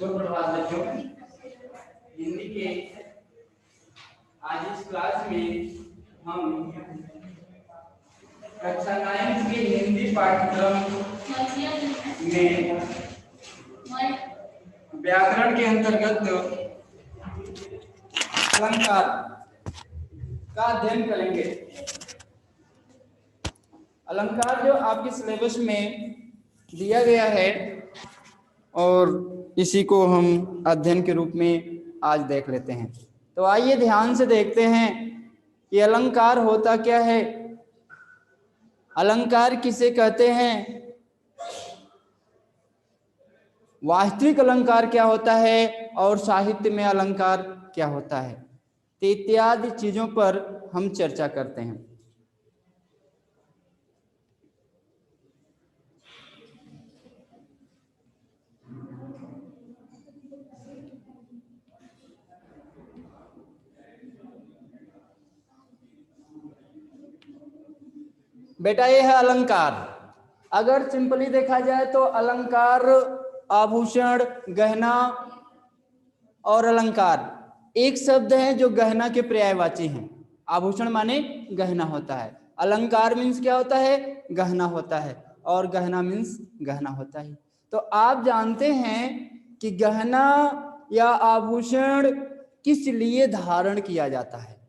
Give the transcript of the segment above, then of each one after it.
सुप्रभात बच्चों। हिंदी के आज इस क्लास में हम कक्षा 9 के हिंदी पाठ्यक्रम में व्याकरण के अंतर्गत अलंकार का अध्ययन करेंगे। अलंकार जो आपके सिलेबस में दिया गया है और इसी को हम अध्ययन के रूप में आज देख लेते हैं। तो आइए ध्यान से देखते हैं कि अलंकार होता क्या है, अलंकार किसे कहते हैं, वास्तविक अलंकार क्या होता है और साहित्य में अलंकार क्या होता है। तो इत्यादि चीजों पर हम चर्चा करते हैं। बेटा ये है अलंकार। अगर सिंपली देखा जाए तो अलंकार आभूषण, गहना और अलंकार एक शब्द है जो गहना के पर्यायवाची हैं। आभूषण माने गहना होता है, अलंकार मीन्स क्या होता है, गहना होता है, और गहना मीन्स गहना होता है। तो आप जानते हैं कि गहना या आभूषण किस लिए धारण किया जाता है,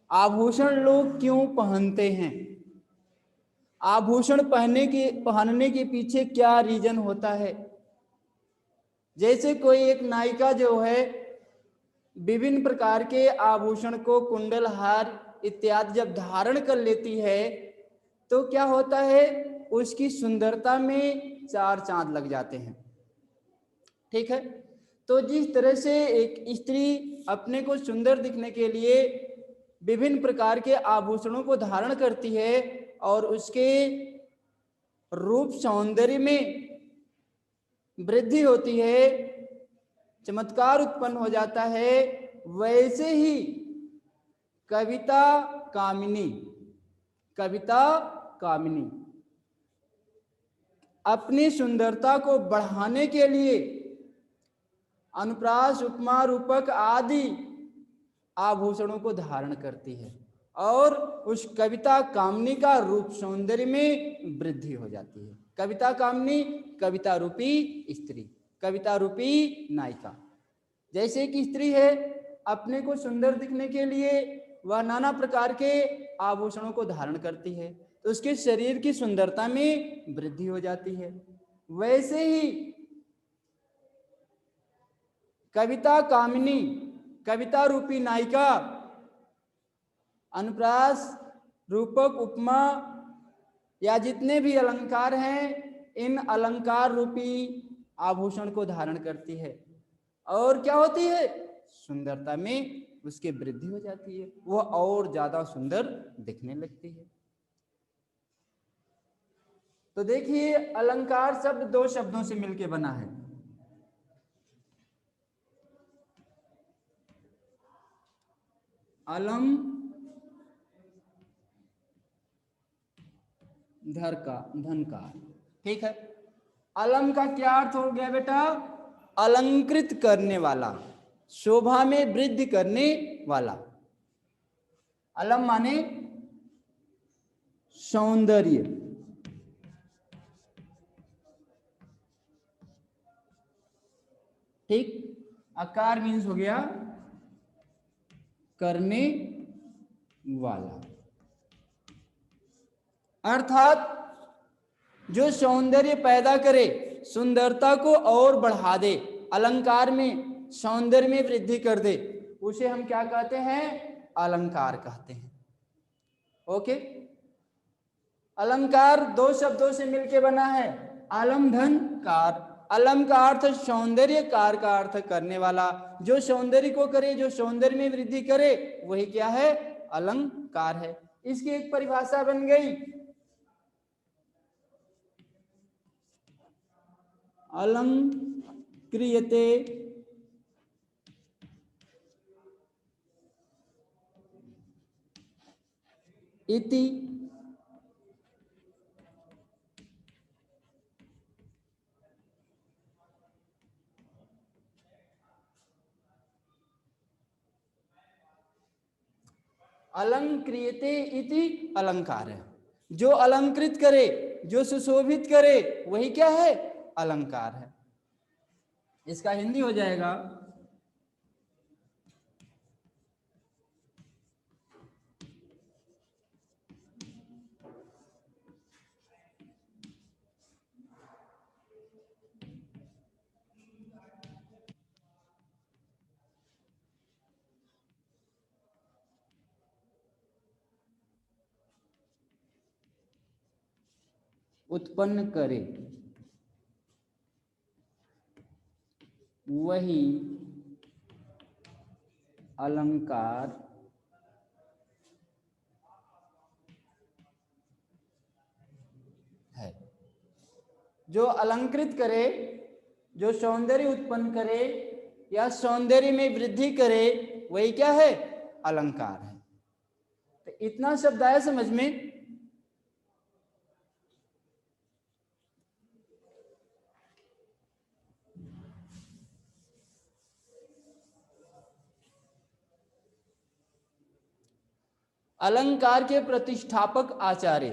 आभूषण लोग क्यों पहनते हैं, आभूषण पहनने के पीछे क्या रीजन होता है। जैसे कोई एक नायिका जो है विभिन्न प्रकार के आभूषण को, कुंडल, हार इत्यादि जब धारण कर लेती है तो क्या होता है, उसकी सुंदरता में चार चांद लग जाते हैं। ठीक है। तो जिस तरह से एक स्त्री अपने को सुंदर दिखने के लिए विभिन्न प्रकार के आभूषणों को धारण करती है और उसके रूप सौंदर्य में वृद्धि होती है, चमत्कार उत्पन्न हो जाता है, वैसे ही कविता कामिनी अपनी सुंदरता को बढ़ाने के लिए अनुप्रास, उपमा, रूपक आदि आभूषणों को धारण करती है और उस कविता कामनी का रूप सौंदर्य में वृद्धि हो जाती है। कविता कामनी, कविता रूपी स्त्री, कविता रूपी नायिका। जैसे कि स्त्री है, अपने को सुंदर दिखने के लिए वह नाना प्रकार के आभूषणों को धारण करती है तो उसके शरीर की सुंदरता में वृद्धि हो जाती है। वैसे ही कविता कामिनी, कविता रूपी नायिका अनुप्रास, रूपक, उपमा या जितने भी अलंकार हैं, इन अलंकार रूपी आभूषण को धारण करती है और क्या होती है, सुंदरता में उसकी वृद्धि हो जाती है, वह और ज्यादा सुंदर दिखने लगती है। तो देखिए अलंकार शब्द दो शब्दों से मिलकर बना है। अलम धन का। ठीक है। अलम का क्या अर्थ हो गया बेटा, अलंकृत करने वाला, शोभा में वृद्धि करने वाला। अलम माने सौंदर्य, ठीक। आकार मीन्स हो गया करने वाला, अर्थात जो सौंदर्य पैदा करे, सुंदरता को और बढ़ा दे, अलंकार में सौंदर्य में वृद्धि कर दे, उसे हम क्या कहते हैं, अलंकार कहते हैं। ओके। अलंकार दो शब्दों से मिलकर बना है, अलम धन कार। अलम का अर्थ सौंदर्य, कार का अर्थ करने वाला। जो सौंदर्य को करे, जो सौंदर्य में वृद्धि करे, वही क्या है, अलंकार है। इसकी एक परिभाषा बन गई, अलंक्रियते इति अलंक्रियते इति अलंकार है। जो अलंकृत करे, जो सुशोभित करे, वही क्या है? अलंकार है। इसका हिंदी हो जाएगा उत्पन्न करे, वही अलंकार है। जो अलंकृत करे, जो सौंदर्य उत्पन्न करे या सौंदर्य में वृद्धि करे, वही क्या है? अलंकार है। तो इतना शब्द आया समझ में? अलंकार के प्रतिष्ठापक आचार्य।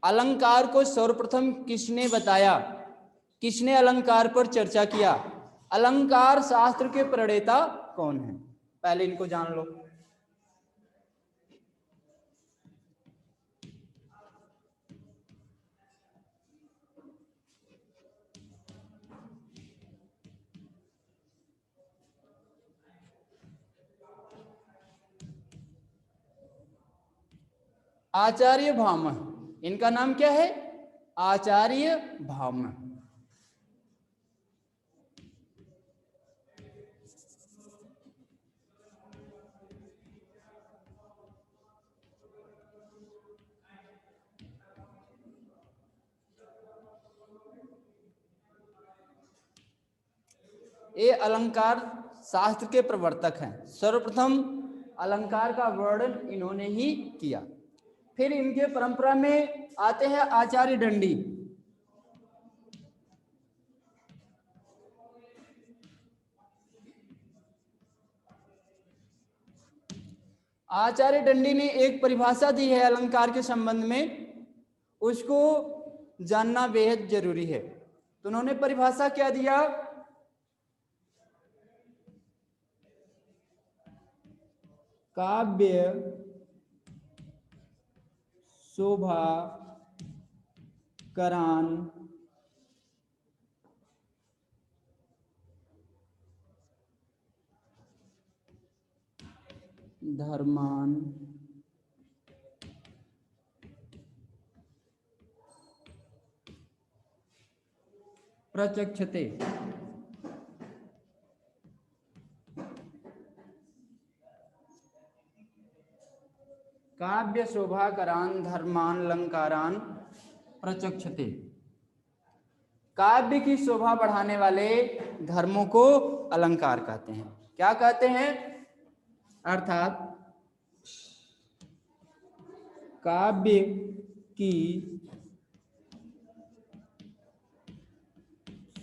अलंकार को सर्वप्रथम किसने बताया? किसने अलंकार पर चर्चा किया? अलंकार शास्त्र के प्रणेता कौन है? पहले इनको जान लो। आचार्य भामह, इनका नाम क्या है? आचार्य भामह। ये अलंकार शास्त्र के प्रवर्तक हैं। सर्वप्रथम अलंकार का वर्णन इन्होंने ही किया। फिर इनके परंपरा में आते हैं आचार्य दंडी। आचार्य दंडी ने एक परिभाषा दी है अलंकार के संबंध में, उसको जानना बेहद जरूरी है। तो उन्होंने परिभाषा क्या दिया? काव्य शोभा करान धर्मान प्रचक्षते। काव्य शोभा करान धर्मान अलंकारान प्रचक्षते। काव्य की शोभा बढ़ाने वाले धर्मों को अलंकार कहते हैं। क्या कहते हैं? अर्थात काव्य की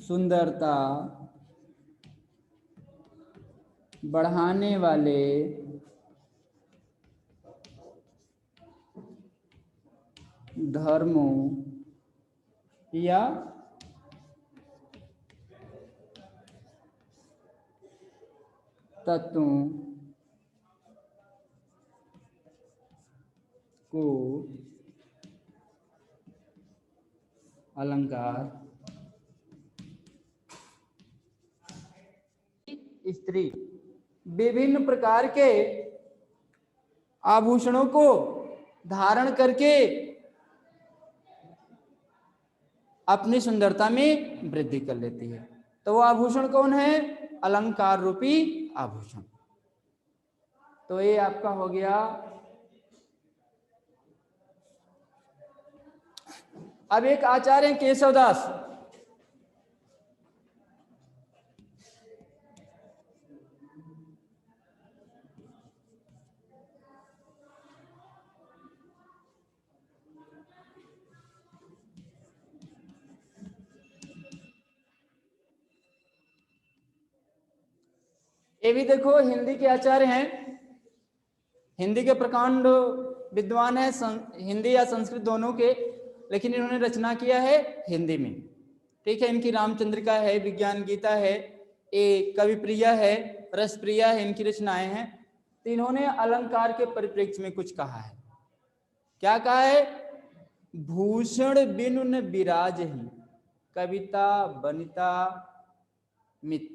सुंदरता बढ़ाने वाले धर्मों या तत्वों को अलंकार। स्त्री विभिन्न प्रकार के आभूषणों को धारण करके अपनी सुंदरता में वृद्धि कर लेती है। तो वो आभूषण कौन है? अलंकार रूपी आभूषण। तो ये आपका हो गया। अब एक आचार्य केशवदास, ये भी देखो हिंदी के आचार्य हैं। हिंदी के प्रकांड विद्वान है, हिंदी या संस्कृत दोनों के, लेकिन इन्होंने रचना किया है हिंदी में। ठीक है, इनकी रामचंद्रिका है, विज्ञान गीता है, ए कविप्रिया है, रसप्रिया है, इनकी रचनाएं हैं। तो इन्होंने अलंकार के परिप्रेक्ष्य में कुछ कहा है। क्या कहा है? भूषण बिनु न विराज ही, कविता बनिता मित।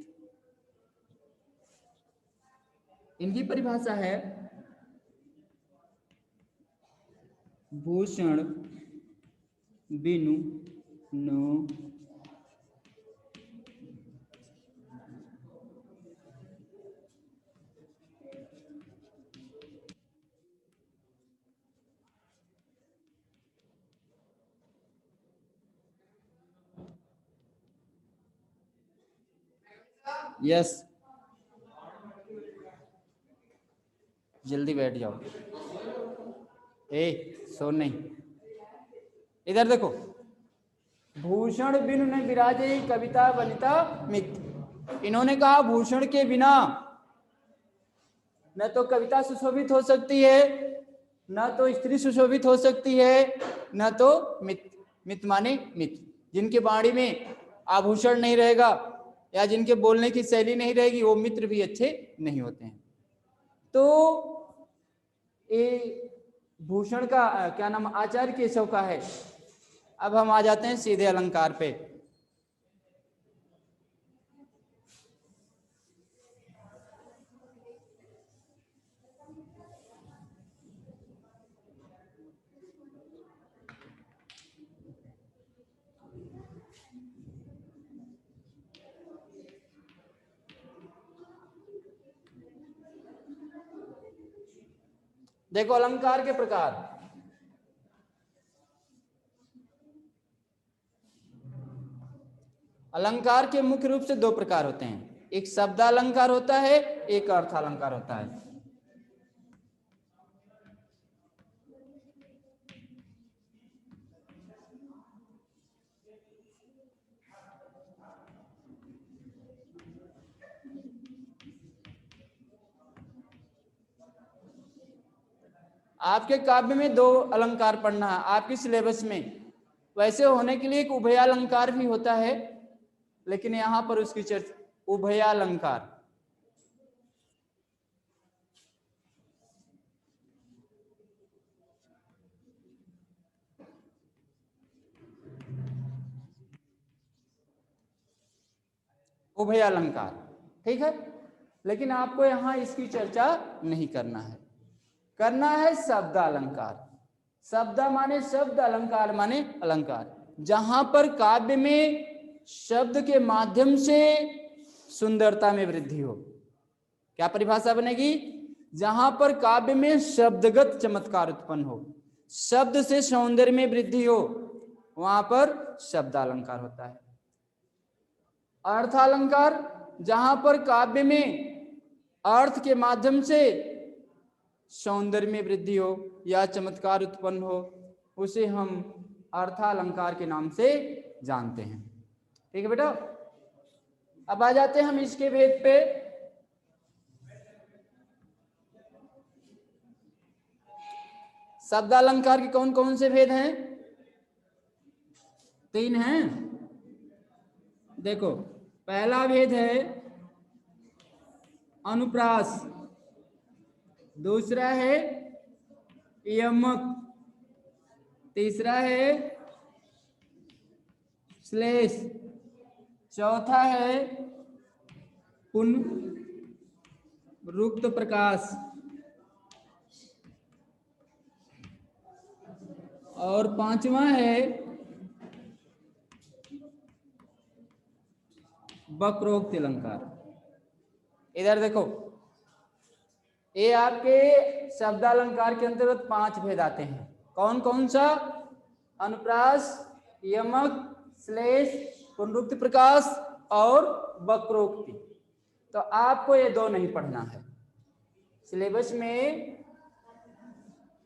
इनकी परिभाषा है, भूषण बिनु न यस, जल्दी बैठ जाओ। ए सो नहीं, इधर देखो। भूषण बिनु न विराजे कविता बनिता मित। इन्होंने कहा भूषण के बिना न तो कविता सुशोभित हो सकती है, न तो स्त्री सुशोभित हो सकती है, न तो मित। मित माने मित्र, जिनके वाणी में आभूषण नहीं रहेगा या जिनके बोलने की शैली नहीं रहेगी, वो मित्र भी अच्छे नहीं होते हैं। तो ये भूषण का क्या नाम आचार्य केशव का है। अब हम आ जाते हैं सीधे अलंकार पे। देखो अलंकार के प्रकार। अलंकार के मुख्य रूप से दो प्रकार होते हैं, एक शब्दालंकार होता है, एक अर्थालंकार होता है। आपके काव्य में दो अलंकार पढ़ना है आपकी सिलेबस में। वैसे होने के लिए एक उभयालंकार भी होता है, लेकिन यहां पर उसकी चर्चा उभयालंकार। उभयालंकार, ठीक है, लेकिन आपको यहां इसकी चर्चा नहीं करना है। करना है शब्दालंकार। शब्द माने शब्द, अलंकार माने अलंकार। जहां पर काव्य में शब्द के माध्यम से सुंदरता में वृद्धि हो। क्या परिभाषा बनेगी? जहां पर काव्य में शब्दगत चमत्कार उत्पन्न हो, शब्द से सौंदर्य में वृद्धि हो, वहां पर शब्दालंकार होता है। अर्थालंकार, जहां पर काव्य में अर्थ के माध्यम से सौंदर्य में वृद्धि हो या चमत्कार उत्पन्न हो, उसे हम अर्थालंकार के नाम से जानते हैं। ठीक है बेटा, अब आ जाते हैं हम इसके भेद पे। शब्दालंकार के कौन कौन से भेद हैं? 3 हैं। देखो, पहला भेद है अनुप्रास, दूसरा है यमक, तीसरा है श्लेष, चौथा है पुनरुक्त प्रकाश, और पांचवा है वक्रोक्त अलंकार। इधर देखो, ये आपके शब्दालंकार के अंतर्गत 5 भेद आते हैं। कौन कौन सा? अनुप्रास, यमक, श्लेष, पुनरुक्त प्रकाश और वक्रोक्ति। तो आपको ये 2 नहीं पढ़ना है, सिलेबस में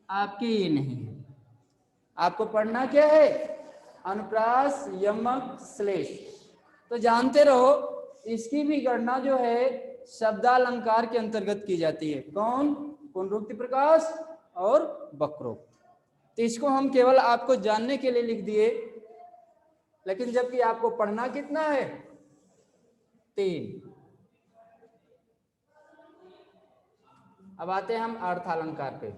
आपके ये नहीं है। आपको पढ़ना क्या है? अनुप्रास, यमक, श्लेष। तो जानते रहो, इसकी भी गणना जो है शब्दालंकार के अंतर्गत की जाती है। कौन? पुनरुक्ति प्रकाश और वक्रोक्त। तो इसको हम केवल आपको जानने के लिए लिख दिए, लेकिन जबकि आपको पढ़ना कितना है, 3। अब आते हैं हम अर्थालंकार पे।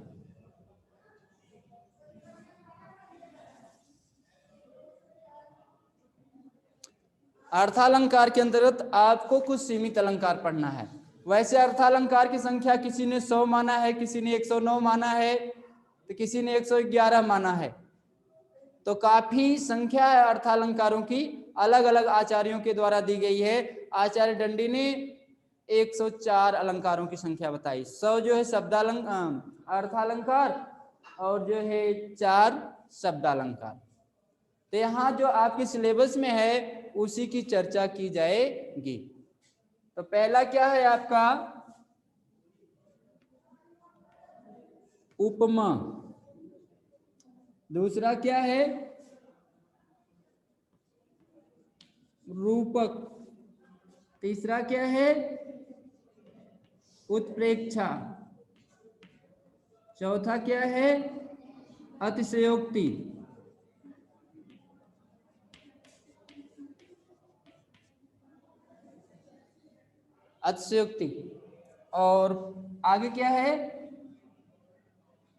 अर्थालंकार के अंतर्गत आपको कुछ सीमित अलंकार पढ़ना है। वैसे अर्थालंकार की संख्या किसी ने 100 माना है, किसी ने 109 माना है, तो किसी ने 111 माना है। तो काफी संख्या है अर्थालंकारों की, अलग अलग आचार्यों के द्वारा दी गई है। आचार्य दंडी ने 104 अलंकारों की संख्या बताई। 100 जो है अर्थालंकार और जो है 4 शब्दालंकार। तो यहाँ जो आपके सिलेबस में है उसी की चर्चा की जाएगी। तो पहला क्या है आपका, उपमा। दूसरा क्या है, रूपक। तीसरा क्या है, उत्प्रेक्षा। चौथा क्या है, अतिशयोक्ति। अतिशयोक्ति। और आगे क्या है,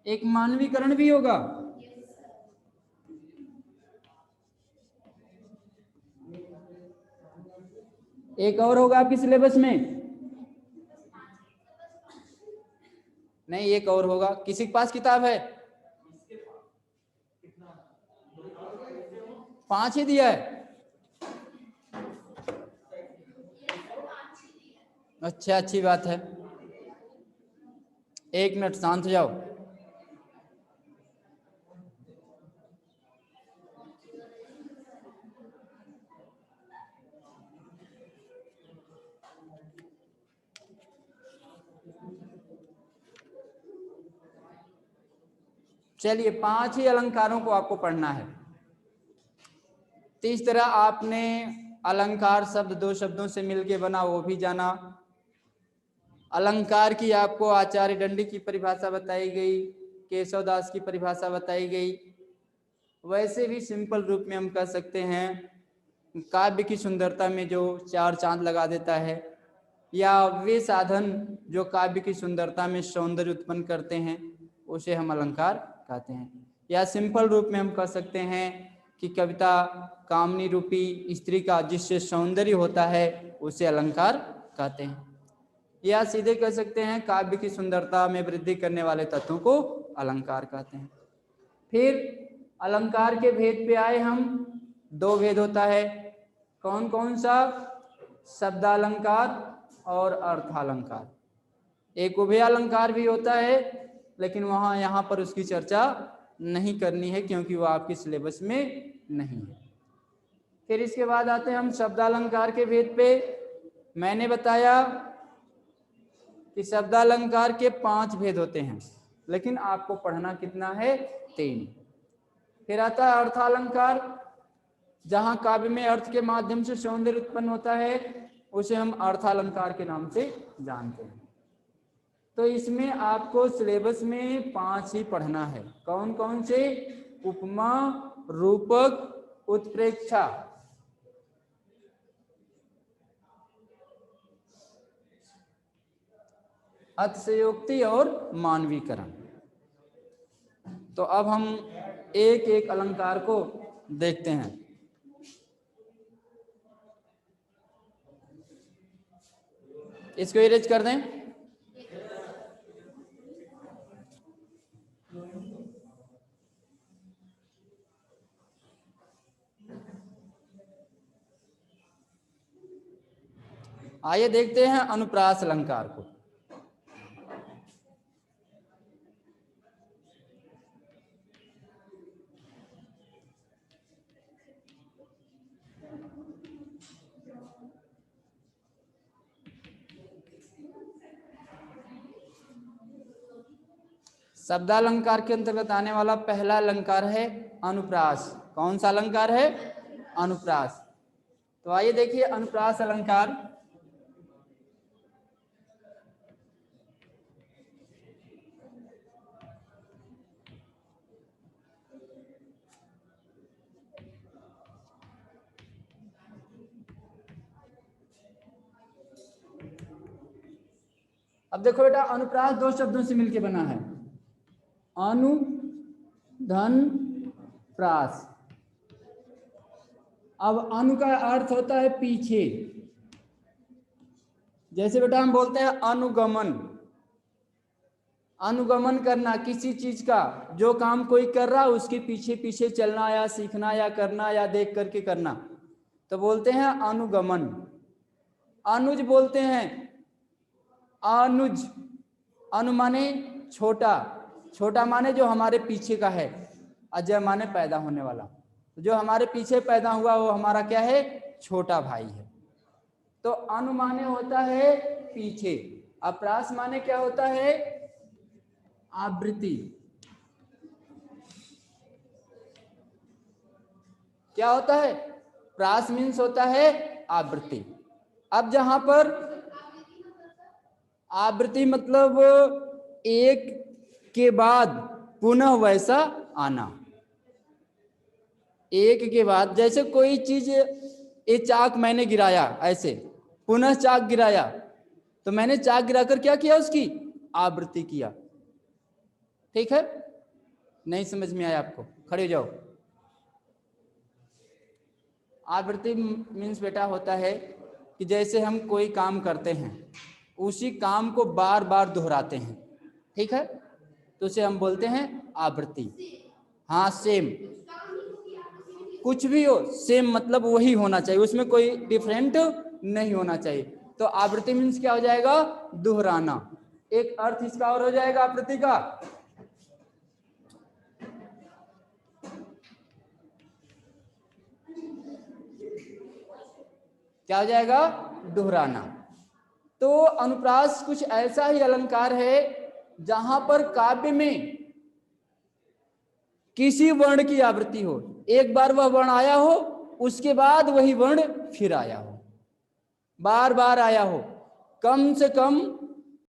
एक मानवीकरण भी होगा। एक और होगा आपके सिलेबस में, नहीं एक और होगा। किसी के पास किताब है? 5 ही दिया है। अच्छा, अच्छी बात है। 1 मिनट शांत हो जाओ। चलिए, 5 ही अलंकारों को आपको पढ़ना है। तो इस तरह आपने अलंकार शब्द 2 शब्दों से मिलके बना वो भी जाना। अलंकार की आपको आचार्य दंडी की परिभाषा बताई गई, केशवदास की परिभाषा बताई गई। वैसे भी सिंपल रूप में हम कह सकते हैं, काव्य की सुंदरता में जो 4 चांद लगा देता है, या वे साधन जो काव्य की सुंदरता में सौंदर्य उत्पन्न करते हैं, उसे हम अलंकार कहते हैं। या सिंपल रूप में हम कह सकते हैं कि कविता कामनी रूपी स्त्री का जिससे सौंदर्य होता है उसे अलंकार कहते हैं। या सीधे कह सकते हैं काव्य की सुंदरता में वृद्धि करने वाले तत्वों को अलंकार कहते हैं। फिर अलंकार के भेद पे आए हम। 2 भेद होता है। कौन कौन सा? शब्दालंकार और अर्थालंकार। एक उभय अलंकार भी होता है, लेकिन वहां यहाँ पर उसकी चर्चा नहीं करनी है क्योंकि वो आपके सिलेबस में नहीं है। फिर इसके बाद आते हैं हम शब्दालंकार के भेद पे। मैंने बताया कि शब्दालंकार के 5 भेद होते हैं, लेकिन आपको पढ़ना कितना है? 3। फिर आता है अर्थालंकार, जहां काव्य में अर्थ के माध्यम से सौंदर्य उत्पन्न होता है, उसे हम अर्थालंकार के नाम से जानते हैं। तो इसमें आपको सिलेबस में 5 ही पढ़ना है। कौन कौन से? उपमा, रूपक, उत्प्रेक्षा, अतिशयोक्ति और मानवीकरण। तो अब हम एक एक अलंकार को देखते हैं। इसको इरेज कर दें। आइए देखते हैं अनुप्रास अलंकार को। शब्दालंकार के अंतर्गत आने वाला पहला अलंकार है अनुप्रास। कौन सा अलंकार है? अनुप्रास। तो आइए देखिए अनुप्रास अलंकार। अब देखो बेटा, अनुप्रास दो शब्दों से मिलकर बना है, अनु धन प्रास। अब अनु का अर्थ होता है पीछे। जैसे बेटा हम बोलते हैं अनुगमन, अनुगमन करना किसी चीज का, जो काम कोई कर रहा है उसके पीछे पीछे चलना या सीखना या करना या देख करके करना, तो बोलते हैं अनुगमन। अनुज बोलते हैं, अनुज, अनु माने छोटा, छोटा माने जो हमारे पीछे का है, अजय माने पैदा होने वाला, जो हमारे पीछे पैदा हुआ वो हमारा क्या है, छोटा भाई है। तो अनु माने होता है पीछे, अप्रास माने क्या होता है, आवृत्ति। क्या होता है, प्रास मीन्स होता है आवृत्ति। अब जहां पर आवृत्ति मतलब एक के बाद पुनः वैसा आना, एक के बाद, जैसे कोई चीज, ये चाक मैंने गिराया, ऐसे पुनः चाक गिराया, तो मैंने चाक गिराकर क्या किया, उसकी आवृत्ति किया। ठीक है, नहीं समझ में आया आपको, खड़े हो जाओ। आवृत्ति मीन्स बेटा होता है कि जैसे हम कोई काम करते हैं, उसी काम को बार बार दोहराते हैं, ठीक है, तो उसे हम बोलते हैं आवृत्ति। हाँ सेम, कुछ भी हो सेम मतलब वही होना चाहिए, उसमें कोई डिफरेंट नहीं होना चाहिए। तो आवृत्ति मीन्स क्या हो जाएगा, दोहराना। एक अर्थ इसका और हो जाएगा आवृत्ति का, क्या हो जाएगा, दोहराना। तो अनुप्रास कुछ ऐसा ही अलंकार है जहां पर काव्य में किसी वर्ण की आवृत्ति हो, एक बार वह वर्ण आया हो, उसके बाद वही वर्ण फिर आया हो, बार बार आया हो, कम से कम